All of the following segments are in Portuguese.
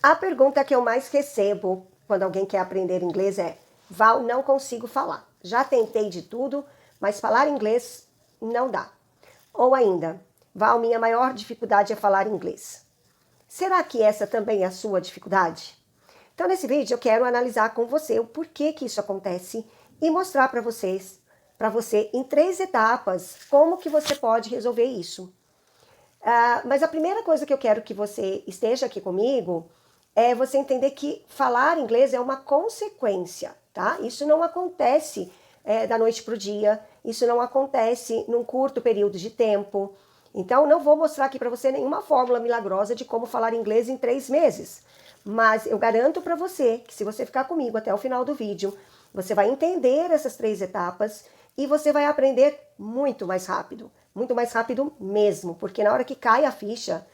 A pergunta que eu mais recebo quando alguém quer aprender inglês é: Val, não consigo falar. Já tentei de tudo, mas falar inglês não dá. Ou ainda, Val, minha maior dificuldade é falar inglês. Será que essa também é a sua dificuldade? Então, nesse vídeo, eu quero analisar com você o porquê que isso acontece e mostrar para você, em 3 etapas, como que você pode resolver isso. Mas a primeira coisa que eu quero que você esteja aqui comigo é você entender que falar inglês é uma consequência, tá? Isso não acontece da noite para o dia, isso não acontece num curto período de tempo. Então, não vou mostrar aqui para você nenhuma fórmula milagrosa de como falar inglês em 3 meses. Mas eu garanto para você que se você ficar comigo até o final do vídeo, você vai entender essas 3 etapas e você vai aprender muito mais rápido mesmo, porque na hora que cai a ficha,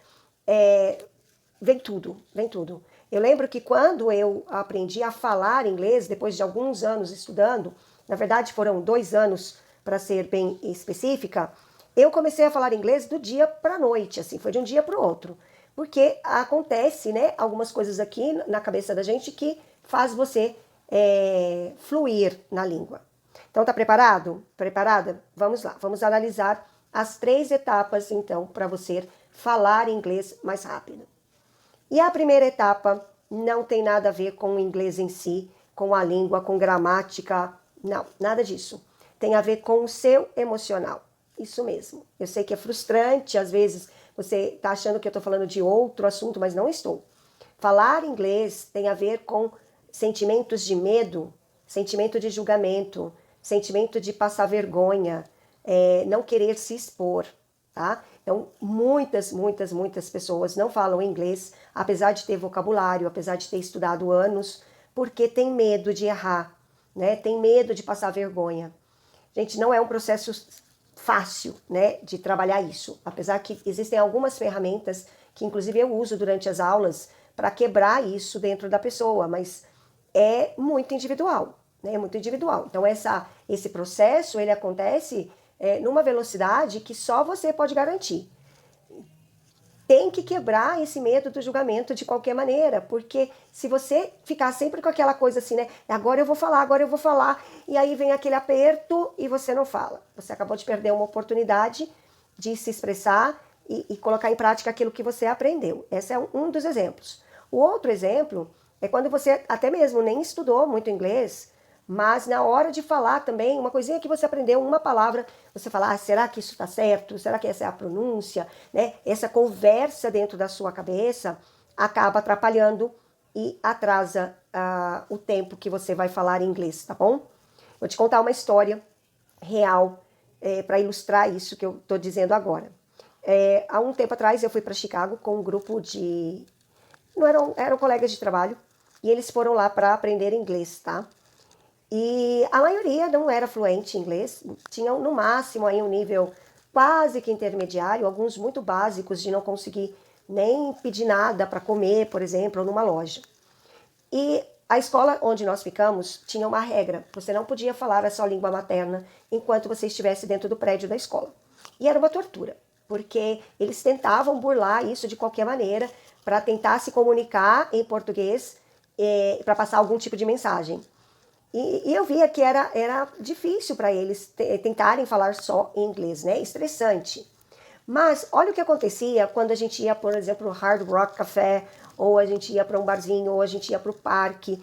vem tudo, vem tudo. Eu lembro que quando eu aprendi a falar inglês, depois de alguns anos estudando, na verdade foram 2 anos para ser bem específica, eu comecei a falar inglês do dia para a noite, assim, foi de um dia para o outro. Porque acontece, né, algumas coisas aqui na cabeça da gente que faz você fluir na língua. Então, tá preparado? Preparada? Vamos lá, vamos analisar as 3 etapas, então, para você falar inglês mais rápido. E a primeira etapa não tem nada a ver com o inglês em si, com a língua, com gramática, não, nada disso. Tem a ver com o seu emocional. Isso mesmo. Eu sei que é frustrante, às vezes você está achando que eu estou falando de outro assunto, mas não estou. Falar inglês tem a ver com sentimentos de medo, sentimento de julgamento, sentimento de passar vergonha, não querer se expor, tá? Então, muitas pessoas não falam inglês, apesar de ter vocabulário, apesar de ter estudado anos, porque tem medo de errar, né? Tem medo de passar vergonha. Gente, não é um processo fácil, né, de trabalhar isso, apesar que existem algumas ferramentas que inclusive eu uso durante as aulas para quebrar isso dentro da pessoa, mas é muito individual, né? É muito individual. Então esse processo ele acontece numa velocidade que só você pode garantir. Tem que quebrar esse medo do julgamento de qualquer maneira, porque se você ficar sempre com aquela coisa assim, né? Agora eu vou falar, e aí vem aquele aperto e você não fala. Você acabou de perder uma oportunidade de se expressar e colocar em prática aquilo que você aprendeu. Esse é um dos exemplos. O outro exemplo é quando você até mesmo nem estudou muito inglês, mas na hora de falar também, uma coisinha que você aprendeu, uma palavra, você fala, será que isso está certo? Será que essa é a pronúncia? Né? Essa conversa dentro da sua cabeça acaba atrapalhando e atrasa o tempo que você vai falar inglês, tá bom? Vou te contar uma história real para ilustrar isso que eu estou dizendo agora. Há um tempo atrás eu fui para Chicago com um grupo de... não eram colegas de trabalho, e eles foram lá para aprender inglês, tá? E a maioria não era fluente em inglês, tinham no máximo aí um nível quase que intermediário, alguns muito básicos de não conseguir nem pedir nada para comer, por exemplo, ou numa loja. E a escola onde nós ficamos tinha uma regra, você não podia falar a sua língua materna enquanto você estivesse dentro do prédio da escola. E era uma tortura, porque eles tentavam burlar isso de qualquer maneira para tentar se comunicar em português, para passar algum tipo de mensagem. E eu via que era difícil para eles tentarem falar só em inglês, né? Estressante. Mas olha o que acontecia quando a gente ia, por exemplo, no Hard Rock Café, ou a gente ia para um barzinho, ou a gente ia para o parque,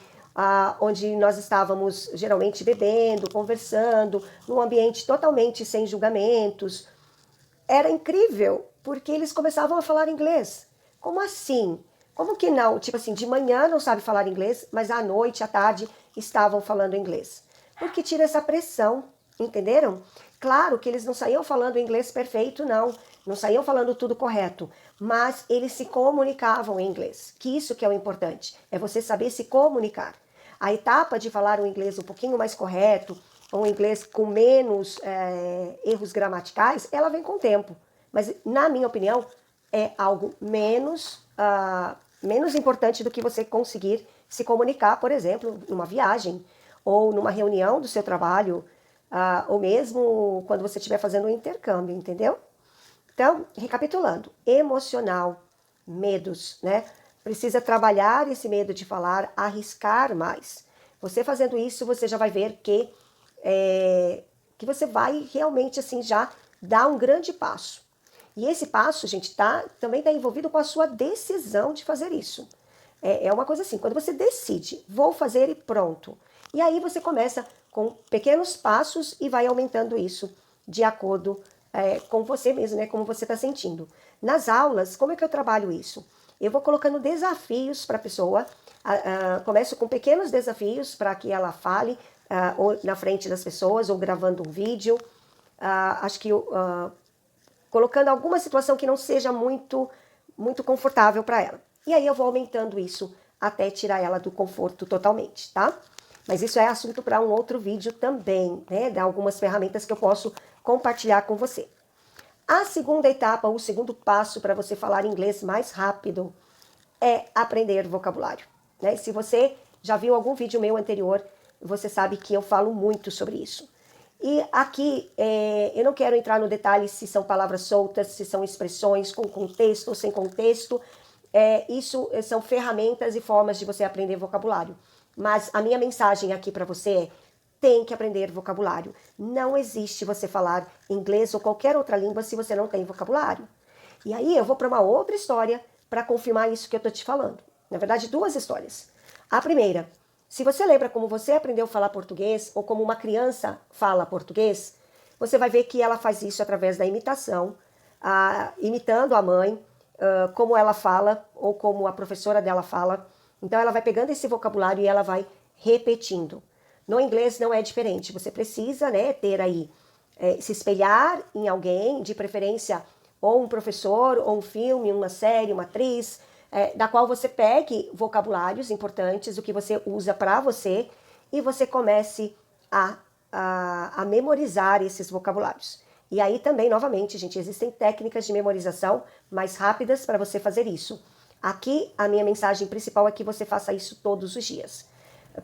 onde nós estávamos geralmente bebendo, conversando, num ambiente totalmente sem julgamentos. Era incrível, porque eles começavam a falar inglês. Como assim? Como que não? Tipo assim, de manhã não sabe falar inglês, mas à noite, à tarde, estavam falando inglês. Porque tira essa pressão, entenderam? Claro que eles não saíam falando inglês perfeito, não. Não saíam falando tudo correto, mas eles se comunicavam em inglês. Que isso que é o importante, é você saber se comunicar. A etapa de falar o inglês um pouquinho mais correto, ou um inglês com menos erros gramaticais, ela vem com o tempo. Mas, na minha opinião, é algo menos importante do que você conseguir se comunicar, por exemplo, numa viagem, ou numa reunião do seu trabalho, ou mesmo quando você estiver fazendo um intercâmbio, entendeu? Então, recapitulando, emocional, medos, né? precisa trabalhar esse medo de falar, arriscar mais. Você fazendo isso, você já vai ver que você vai realmente assim já dar um grande passo. E esse passo, gente, também está envolvido com a sua decisão de fazer isso. É uma coisa assim, quando você decide, vou fazer e pronto. E aí você começa com pequenos passos e vai aumentando isso de acordo com você mesmo, né? Como você está sentindo. Nas aulas, como é que eu trabalho isso? Eu vou colocando desafios para a pessoa. Começo com pequenos desafios para que ela fale ou na frente das pessoas ou gravando um vídeo. Acho que colocando alguma situação que não seja muito confortável para ela. E aí eu vou aumentando isso até tirar ela do conforto totalmente, tá? Mas isso é assunto para um outro vídeo também, né? Dar algumas ferramentas que eu posso compartilhar com você. A segunda etapa, o segundo passo para você falar inglês mais rápido é aprender vocabulário, né? Se você já viu algum vídeo meu anterior, você sabe que eu falo muito sobre isso. E aqui eu não quero entrar no detalhe se são palavras soltas, se são expressões com contexto ou sem contexto. Isso são ferramentas e formas de você aprender vocabulário. Mas a minha mensagem aqui para você é: tem que aprender vocabulário. Não existe você falar inglês ou qualquer outra língua se você não tem vocabulário. E aí eu vou para uma outra história para confirmar isso que eu estou te falando. Na verdade, duas histórias. A primeira, se você lembra como você aprendeu a falar português ou como uma criança fala português, você vai ver que ela faz isso através da imitação, imitando a mãe, como ela fala ou como a professora dela fala. Então ela vai pegando esse vocabulário e ela vai repetindo. No inglês não é diferente. Você precisa, né, ter aí, se espelhar em alguém, de preferência ou um professor, ou um filme, uma série, uma atriz, da qual você pegue vocabulários importantes, o que você usa para você, e você comece a memorizar esses vocabulários. E aí também, novamente, gente, existem técnicas de memorização mais rápidas para você fazer isso. Aqui, a minha mensagem principal é que você faça isso todos os dias.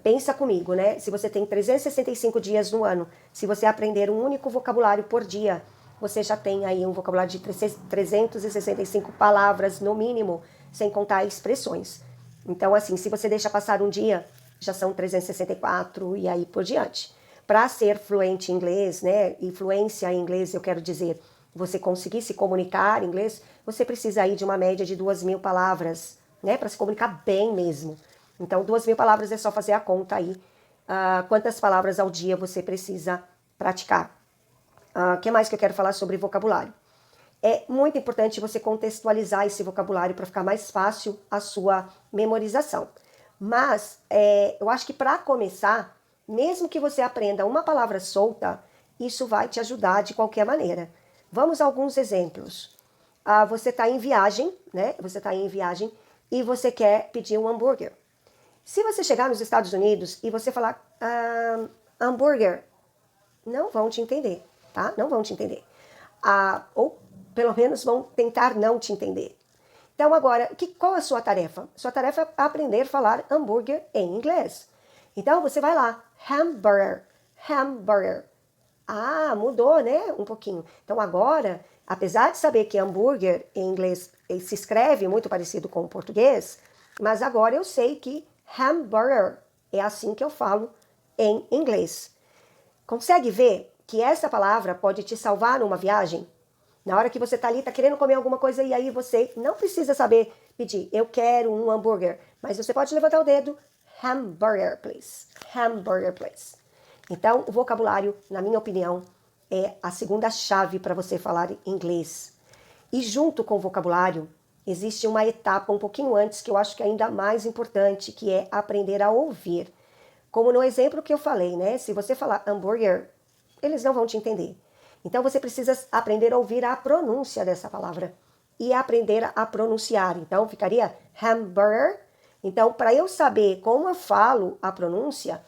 Pensa comigo, né? Se você tem 365 dias no ano, se você aprender um único vocabulário por dia, você já tem aí um vocabulário de 365 palavras no mínimo, sem contar expressões. Então, assim, se você deixa passar um dia, já são 364 e aí por diante. Para ser fluente em inglês, né? E fluência em inglês, eu quero dizer, você conseguir se comunicar em inglês, você precisa aí de uma média de 2.000 palavras, né? Para se comunicar bem mesmo. Então, 2.000 palavras é só fazer a conta aí. Quantas palavras ao dia você precisa praticar. O que mais que eu quero falar sobre vocabulário? É muito importante você contextualizar esse vocabulário para ficar mais fácil a sua memorização. Mas eu acho que para começar, mesmo que você aprenda uma palavra solta, isso vai te ajudar de qualquer maneira. Vamos a alguns exemplos. Você está em viagem, né? Você está em viagem e você quer pedir um hambúrguer. Se você chegar nos Estados Unidos e você falar hambúrguer, não vão te entender, tá? Não vão te entender. Ou pelo menos vão tentar não te entender. Então agora, qual é a sua tarefa? Sua tarefa é aprender a falar hambúrguer em inglês. Então você vai lá, hamburger, hamburger. Mudou, né? Um pouquinho. Então agora, apesar de saber que hambúrguer em inglês se escreve muito parecido com o português, mas agora eu sei que hamburger é assim que eu falo em inglês. Consegue ver que essa palavra pode te salvar numa viagem? Na hora que você tá ali, tá querendo comer alguma coisa e aí você não precisa saber pedir, eu quero um hambúrguer, mas você pode levantar o dedo, hamburger, please. Hamburger, please. Então, o vocabulário, na minha opinião, é a segunda chave para você falar inglês. E junto com o vocabulário, existe uma etapa um pouquinho antes que eu acho que é ainda mais importante, que é aprender a ouvir. Como no exemplo que eu falei, né? Se você falar hambúrguer, eles não vão te entender. Então você precisa aprender a ouvir a pronúncia dessa palavra e aprender a pronunciar. Então ficaria hamburger. Então, para eu saber como eu falo a pronúncia,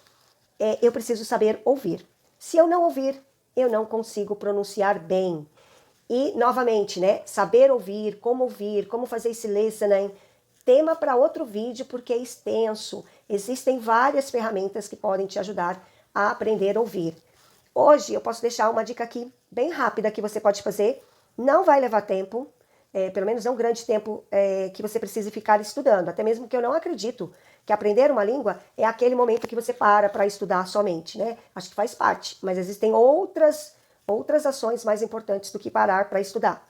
eu preciso saber ouvir. Se eu não ouvir, eu não consigo pronunciar bem. E, novamente, né, saber ouvir, como fazer esse listening, tema para outro vídeo porque é extenso. Existem várias ferramentas que podem te ajudar a aprender a ouvir. Hoje eu posso deixar uma dica aqui bem rápida que você pode fazer. Não vai levar tempo, pelo menos não um grande tempo que você precise ficar estudando. Até mesmo que eu não acredito que aprender uma língua é aquele momento que você para estudar somente, né? Acho que faz parte, mas existem outras ações mais importantes do que parar para estudar.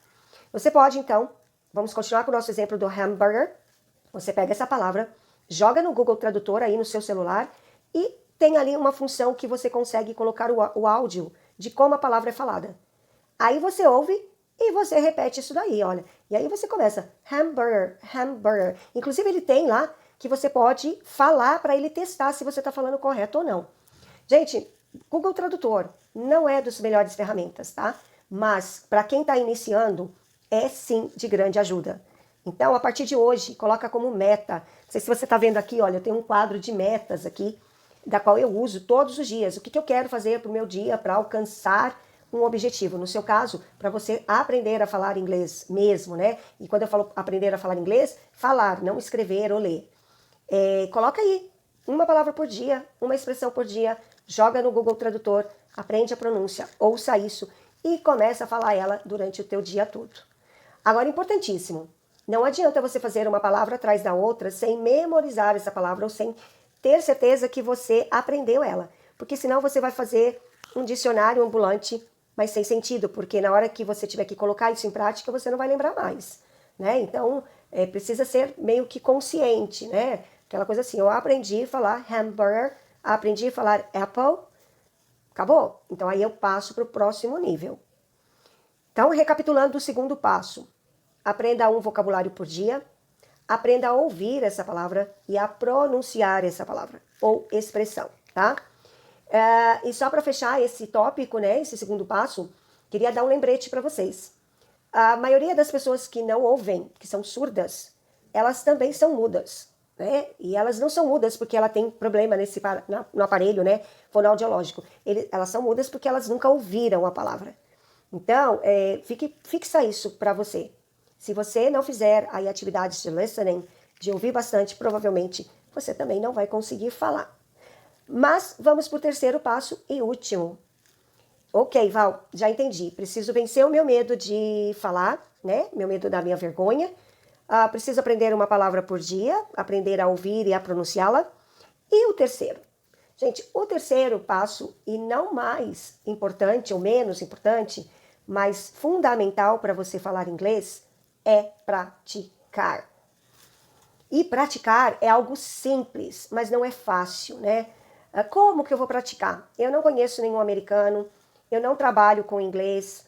Você pode, então, vamos continuar com o nosso exemplo do hamburger. Você pega essa palavra, joga no Google Tradutor aí no seu celular e tem ali uma função que você consegue colocar o áudio de como a palavra é falada. Aí você ouve e você repete isso daí, olha. E aí você começa, hamburger, hamburger. Inclusive ele tem lá que você pode falar para ele testar se você está falando correto ou não. Gente, Google Tradutor não é das melhores ferramentas, tá? Mas para quem está iniciando, é sim de grande ajuda. Então, a partir de hoje, coloca como meta. Não sei se você está vendo aqui, olha, eu tenho um quadro de metas aqui, da qual eu uso todos os dias. O que eu quero fazer para o meu dia para alcançar um objetivo. No seu caso, para você aprender a falar inglês mesmo, né? E quando eu falo aprender a falar inglês, falar, não escrever ou ler. Coloca aí uma palavra por dia, uma expressão por dia, joga no Google Tradutor, aprende a pronúncia, ouça isso e começa a falar ela durante o teu dia todo. Agora, importantíssimo, não adianta você fazer uma palavra atrás da outra sem memorizar essa palavra ou sem ter certeza que você aprendeu ela, porque senão você vai fazer um dicionário ambulante, mas sem sentido, porque na hora que você tiver que colocar isso em prática, você não vai lembrar mais, né? Então, precisa ser meio que consciente, né? Aquela coisa assim, eu aprendi a falar hamburger, aprendi a falar apple, acabou? Então, aí eu passo para o próximo nível. Então, recapitulando o segundo passo, aprenda um vocabulário por dia, aprenda a ouvir essa palavra e a pronunciar essa palavra ou expressão, tá? E só para fechar esse tópico, né, esse segundo passo, queria dar um lembrete para vocês. A maioria das pessoas que não ouvem, que são surdas, elas também são mudas, né? E elas não são mudas porque ela tem problema no aparelho, né, fonoaudiológico. Elas são mudas porque elas nunca ouviram a palavra. Então, fixa isso para você. Se você não fizer aí atividades de listening, de ouvir bastante, provavelmente você também não vai conseguir falar. Mas vamos para o terceiro passo e último. Ok, Val, já entendi. Preciso vencer o meu medo de falar, né? Meu medo da minha vergonha. Preciso aprender uma palavra por dia, aprender a ouvir e a pronunciá-la. E o terceiro? Gente, o terceiro passo, e não mais importante ou menos importante, mas fundamental para você falar inglês, é praticar. E praticar é algo simples, mas não é fácil, né? Como que eu vou praticar? Eu não conheço nenhum americano, eu não trabalho com inglês,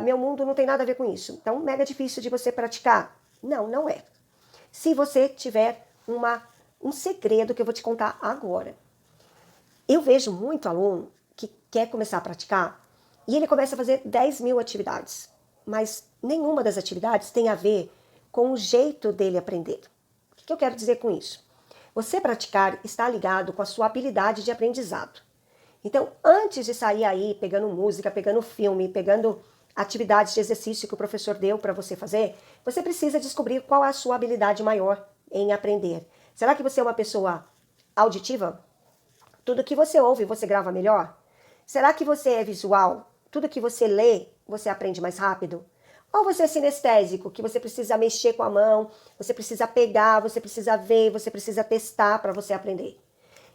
meu mundo não tem nada a ver com isso. Então, mega difícil de você praticar? Não, não é. Se você tiver um segredo que eu vou te contar agora. Eu vejo muito aluno que quer começar a praticar e ele começa a fazer 10 mil atividades, mas nenhuma das atividades tem a ver com o jeito dele aprender. O que eu quero dizer com isso? Você praticar está ligado com a sua habilidade de aprendizado. Então, antes de sair aí pegando música, pegando filme, pegando atividades de exercício que o professor deu para você fazer, você precisa descobrir qual é a sua habilidade maior em aprender. Será que você é uma pessoa auditiva? Tudo que você ouve, você grava melhor? Será que você é visual? Tudo que você lê, você aprende mais rápido? Ou você é sinestésico, que você precisa mexer com a mão, você precisa pegar, você precisa ver, você precisa testar para você aprender?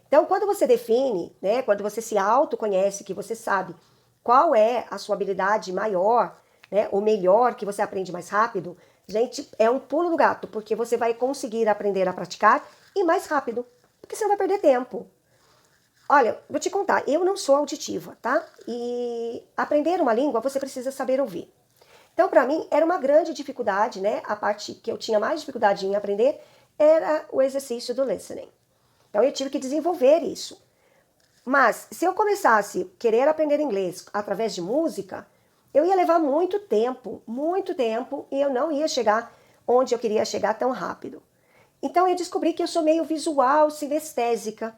Então, quando você define, né, quando você se autoconhece, que você sabe qual é a sua habilidade maior, né, ou melhor, que você aprende mais rápido, gente, é um pulo do gato, porque você vai conseguir aprender a praticar e mais rápido, porque você não vai perder tempo. Olha, vou te contar, eu não sou auditiva, tá? E aprender uma língua, você precisa saber ouvir. Então, para mim, era uma grande dificuldade, né? A parte que eu tinha mais dificuldade em aprender era o exercício do listening. Então, eu tive que desenvolver isso. Mas, se eu começasse a querer aprender inglês através de música, eu ia levar muito tempo, e eu não ia chegar onde eu queria chegar tão rápido. Então, eu descobri que eu sou meio visual, sinestésica.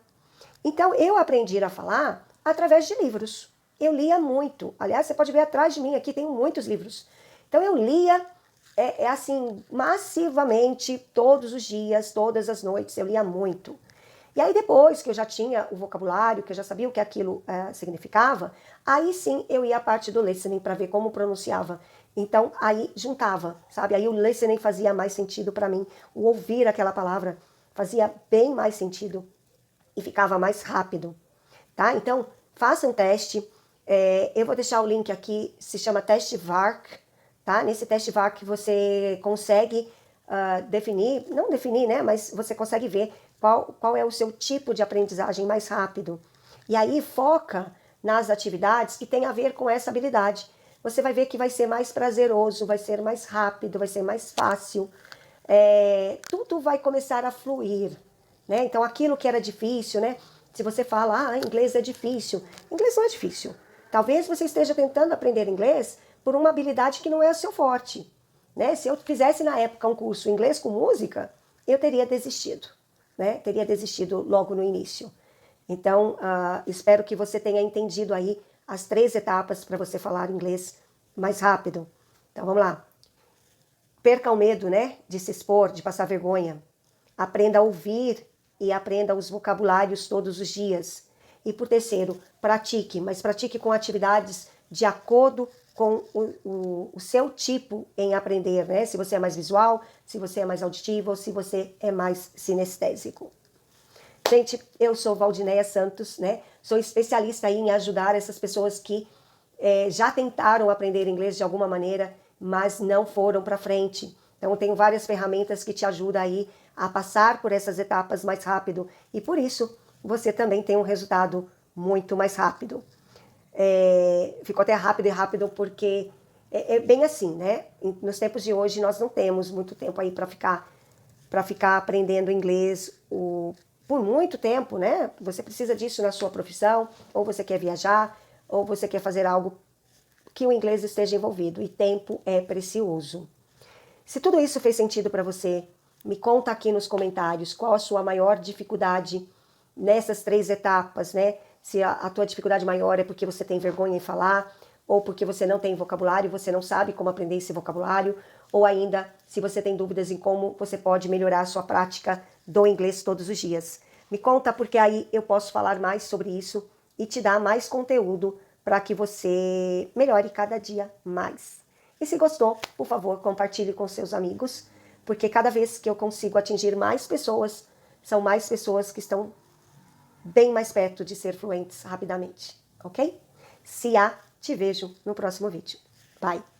Então, eu aprendi a falar através de livros. Eu lia muito. Aliás, você pode ver atrás de mim aqui, tem muitos livros. Então, eu lia, assim, massivamente, todos os dias, todas as noites, eu lia muito. E aí, depois que eu já tinha o vocabulário, que eu já sabia o que aquilo significava, aí sim eu ia à parte do listening para ver como pronunciava Então, aí juntava, sabe? Aí o listening fazia mais sentido para mim. O ouvir aquela palavra fazia bem mais sentido e ficava mais rápido, tá? Então, faça um teste. Eu vou deixar o link aqui, se chama teste VARC, tá? Nesse teste VARC você consegue definir, não definir, né? Mas você consegue ver qual é o seu tipo de aprendizagem mais rápido. E aí foca nas atividades que tem a ver com essa habilidade. Você vai ver que vai ser mais prazeroso, vai ser mais rápido, vai ser mais fácil. Tudo vai começar a fluir, né? Então aquilo que era difícil, né? Se você fala, inglês é difícil. Inglês não é difícil. Talvez você esteja tentando aprender inglês por uma habilidade que não é o seu forte, né? Se eu fizesse na época um curso inglês com música, eu teria desistido, né? Teria desistido logo no início. Então, espero que você tenha entendido aí as 3 etapas para você falar inglês mais rápido. Então, vamos lá. Perca o medo, né? De se expor, de passar vergonha. Aprenda a ouvir e aprenda os vocabulários todos os dias. E por terceiro, pratique, mas pratique com atividades de acordo com o seu tipo em aprender, né? Se você é mais visual, se você é mais auditivo, ou se você é mais sinestésico. Gente, eu sou Valdinéia Santos, né? Sou especialista aí em ajudar essas pessoas que já tentaram aprender inglês de alguma maneira, mas não foram para frente. Então, eu tenho várias ferramentas que te ajudam aí a passar por essas etapas mais rápido. E por isso, você também tem um resultado muito mais rápido. Ficou até rápido e rápido porque é bem assim, né? Nos tempos de hoje, nós não temos muito tempo aí para ficar aprendendo inglês por muito tempo, né? Você precisa disso na sua profissão, ou você quer viajar, ou você quer fazer algo que o inglês esteja envolvido, e tempo é precioso. Se tudo isso fez sentido para você, me conta aqui nos comentários qual a sua maior dificuldade nessas 3 etapas, né? Se a tua dificuldade maior é porque você tem vergonha em falar, ou porque você não tem vocabulário, você não sabe como aprender esse vocabulário, ou ainda se você tem dúvidas em como você pode melhorar a sua prática do inglês todos os dias. Me conta, porque aí eu posso falar mais sobre isso e te dar mais conteúdo para que você melhore cada dia mais. E se gostou, por favor, compartilhe com seus amigos, porque cada vez que eu consigo atingir mais pessoas, são mais pessoas que estão bem mais perto de ser fluentes rapidamente, ok? Se há, te vejo no próximo vídeo. Bye!